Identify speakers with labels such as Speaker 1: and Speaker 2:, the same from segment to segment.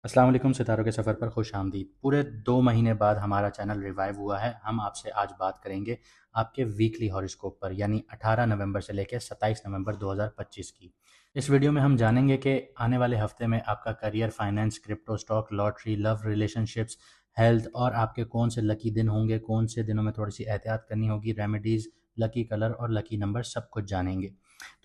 Speaker 1: अस्सलाम वालेकुम, सितारों के सफ़र पर खुश आमदीद। पूरे 2 महीने बाद हमारा चैनल रिवाइव हुआ है। हम आपसे आज बात करेंगे आपके वीकली हॉरोस्कोप पर, यानी 18 नवंबर से लेकर 27 नवंबर 2025 की। इस वीडियो में हम जानेंगे कि आने वाले हफ्ते में आपका career, finance, crypto, stock, lottery, love, relationships, health और आपके कौन से लकी दिन होंगे, कौन से दिनों में थोड़ी सी एहतियात करनी होगी, रेमेडीज़, लकी कलर और लकी नंबर सब कुछ जानेंगे।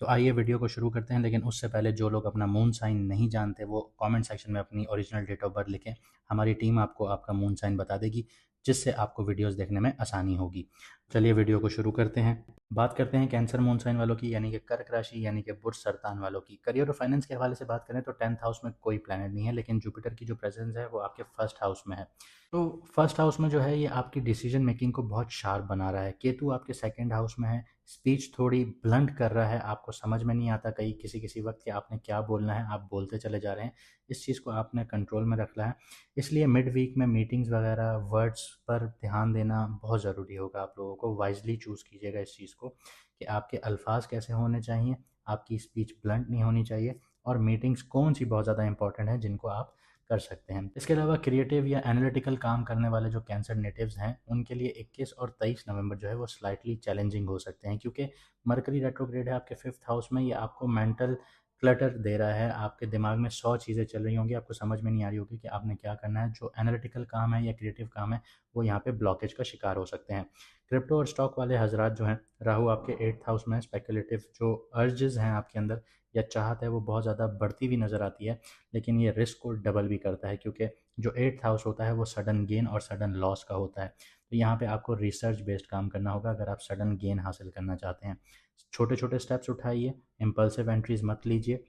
Speaker 1: तो आइए वीडियो को शुरू करते हैं, लेकिन उससे पहले जो लोग अपना मून साइन नहीं जानते वो कमेंट सेक्शन में अपनी ओरिजिनल डेट ऑफ बर्थ लिखें। हमारी टीम आपको आपका मून साइन बता देगी, जिससे आपको वीडियोस देखने में आसानी होगी। चलिए वीडियो को शुरू करते हैं। बात करते हैं कैंसर मून साइन वालों की, यानी कि कर्क राशि, यानी कि बुर्ज सरतान वालों की। करियर और फाइनेंस के हवाले से बात करें तो 10th हाउस में कोई प्लैनेट नहीं है, लेकिन जुपिटर की जो प्रेजेंस है वो आपके फर्स्ट हाउस में है। तो फर्स्ट हाउस में जो है ये आपकी डिसीजन मेकिंग को बहुत शार्प बना रहा है। केतु आपके सेकंड हाउस में है, स्पीच थोड़ी ब्लंट कर रहा है, आपको समझ में नहीं आता कहीं किसी किसी वक्त कि आपने क्या बोलना है, आप बोलते चले जा रहे हैं। इस चीज़ को आपने कंट्रोल में रखना है। इसलिए मिड वीक में मीटिंग्स वगैरह वर्ड्स पर ध्यान देना बहुत ज़रूरी होगा। आप लोगों को वाइजली चूज़ कीजिएगा इस चीज़ को कि आपके अल्फाज कैसे होने चाहिए, आपकी स्पीच ब्लंट नहीं होनी चाहिए, और मीटिंग्स कौन सी बहुत ज़्यादा इंपॉर्टेंट है जिनको आप कर सकते हैं। इसके अलावा क्रिएटिव या एनालिटिकल काम करने वाले जो कैंसर नेटिव्स हैं उनके लिए 21 और 23 नवंबर जो है वो स्लाइटली चैलेंजिंग हो सकते हैं, क्योंकि मरकरी रेट्रोग्रेड है आपके फिफ्थ हाउस में। ये आपको मेंटल क्लटर दे रहा है, आपके दिमाग में 100 चीज़ें चल रही होंगी, आपको समझ में नहीं आ रही होगी कि आपने क्या करना है। जो एनालिटिकल काम है या क्रिएटिव काम है वो यहाँ पे ब्लॉकेज का शिकार हो सकते हैं। क्रिप्टो और स्टॉक वाले हजरात जो हैं, राहु आपके 8th हाउस में, स्पेकुलेटिव जो अर्जेस हैं आपके अंदर या चाहत है वो बहुत ज़्यादा बढ़ती हुई नज़र आती है, लेकिन ये रिस्क को डबल भी करता है, क्योंकि जो 8th हाउस होता है वो सडन गेन और सडन लॉस का होता है। तो यहाँ पे आपको रिसर्च बेस्ड काम करना होगा अगर आप सडन गेन हासिल करना चाहते हैं। छोटे छोटे स्टेप्स उठाइए, इम्पल्सिव एंट्रीज मत लीजिए,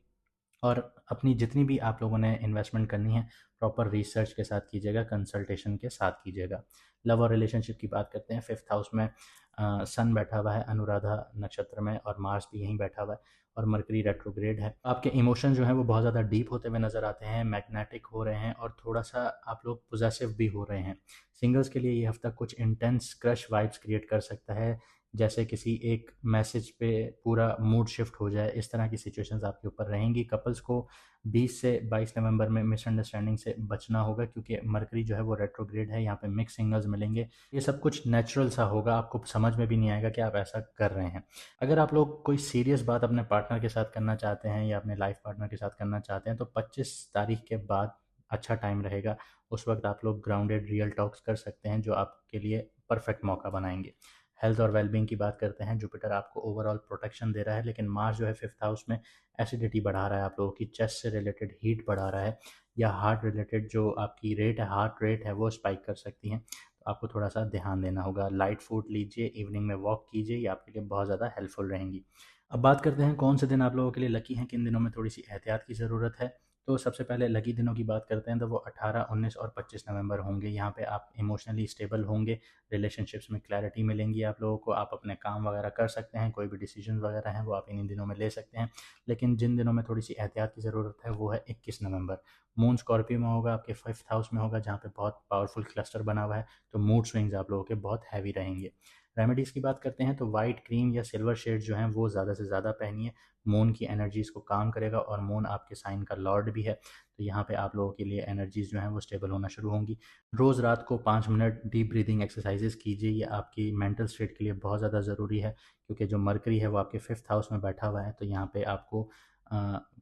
Speaker 1: और अपनी जितनी भी आप लोगों ने इन्वेस्टमेंट करनी है प्रॉपर रिसर्च के साथ कीजिएगा, कंसल्टेशन के साथ कीजिएगा। लव और रिलेशनशिप की बात करते हैं। फिफ्थ हाउस में सन बैठा हुआ है अनुराधा नक्षत्र में, और मार्स भी यहीं बैठा हुआ है, और मरकरी रेट्रोग्रेड है। आपके इमोशन जो हैं वो बहुत ज़्यादा डीप होते हुए नज़र आते हैं, मैग्नेटिक हो रहे हैं, और थोड़ा सा आप लोग पोजेसिव भी हो रहे हैं। सिंगल्स के लिए ये हफ्ता कुछ इंटेंस क्रश वाइब्स क्रिएट कर सकता है, जैसे किसी एक मैसेज पे पूरा मूड शिफ्ट हो जाए, इस तरह की सिचुएशंस आपके ऊपर रहेंगी। कपल्स को 20 से 22 नवंबर में मिसअंडरस्टैंडिंग से बचना होगा, क्योंकि मरकरी जो है वो रेट्रोग्रेड है, यहाँ पे मिक्स सिग्नल्स मिलेंगे। ये सब कुछ नेचुरल सा होगा, आपको समझ में भी नहीं आएगा कि आप ऐसा कर रहे हैं। अगर आप लोग कोई सीरियस बात अपने पार्टनर के साथ करना चाहते हैं या अपने लाइफ पार्टनर के साथ करना चाहते हैं तो 25 तारीख के बाद अच्छा टाइम रहेगा। उस वक्त आप लोग ग्राउंडेड रियल टॉक्स कर सकते हैं जो आपके लिए परफेक्ट मौका बनाएंगे। हेल्थ और वेलबींग की बात करते हैं। जुपिटर आपको ओवरऑल प्रोटेक्शन दे रहा है, लेकिन मार्स जो है फिफ्थ हाउस में एसिडिटी बढ़ा रहा है, आप लोगों की चेस्ट से रिलेटेड हीट बढ़ा रहा है, या हार्ट रिलेटेड जो आपकी रेट है, हार्ट रेट है, वो स्पाइक कर सकती हैं। तो आपको थोड़ा सा ध्यान देना होगा। लाइट फूड लीजिए, इवनिंग में वॉक कीजिए, ये आपके लिए बहुत ज़्यादा हेल्पफुल रहेंगी। अब बात करते हैं कौन से दिन आप लोगों के लिए लकी हैं, किन दिनों में थोड़ी सी एहतियात की ज़रूरत है। तो सबसे पहले लकी दिनों की बात करते हैं तो वो 18, 19 और 25 नवंबर होंगे। यहाँ पे आप इमोशनली स्टेबल होंगे, रिलेशनशिप्स में क्लैरिटी मिलेंगी आप लोगों को, आप अपने काम वगैरह कर सकते हैं, कोई भी डिसीजन वगैरह हैं वो आप इन्हीं दिनों में ले सकते हैं। लेकिन जिन दिनों में थोड़ी सी एहतियात की ज़रूरत है वो है 21 नवंबर। मून स्कॉर्पियो में होगा, आपके फिफ्थ हाउस में होगा, जहाँ पे बहुत पावरफुल क्लस्टर बना हुआ है, तो मूड स्विंग्स आप लोगों के बहुत हैवी रहेंगे। रेमेडीज़ की बात करते हैं तो वाइट, क्रीम या सिल्वर शेड जो हैं वो ज़्यादा से ज़्यादा पहनिए। मून की एनर्जीज़ को काम करेगा, और मून आपके साइन का लॉर्ड भी है, तो यहाँ पे आप लोगों के लिए एनर्जीज़ जो हैं वो स्टेबल होना शुरू होंगी। रोज़ रात को 5 मिनट डीप ब्रीदिंग एक्सरसाइजेस कीजिए, ये आपकी मेंटल स्टेट के लिए बहुत ज़्यादा ज़रूरी है, क्योंकि जो मरकरी है वो आपके फिफ्थ हाउस में बैठा हुआ है, तो यहाँ पे आपको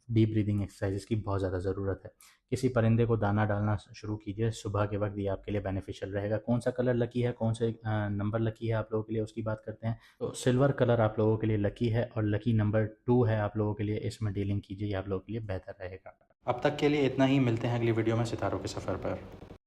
Speaker 1: डीप ब्रीदिंग एक्सरसाइजेस की बहुत ज़्यादा ज़रूरत है। किसी परिंदे को दाना डालना शुरू कीजिए सुबह के वक्त, ये आपके लिए बेनिफिशियल रहेगा। कौन सा कलर लकी है, कौन से नंबर लकी है आप लोगों के लिए, उसकी बात करते हैं। तो सिल्वर कलर आप लोगों के लिए लकी है, और लकी नंबर 2 है आप लोगों के लिए। इसमें डीलिंग कीजिए, ये आप लोगों के लिए बेहतर रहेगा। अब तक के लिए इतना ही, मिलते हैं अगली वीडियो में सितारों के सफ़र पर।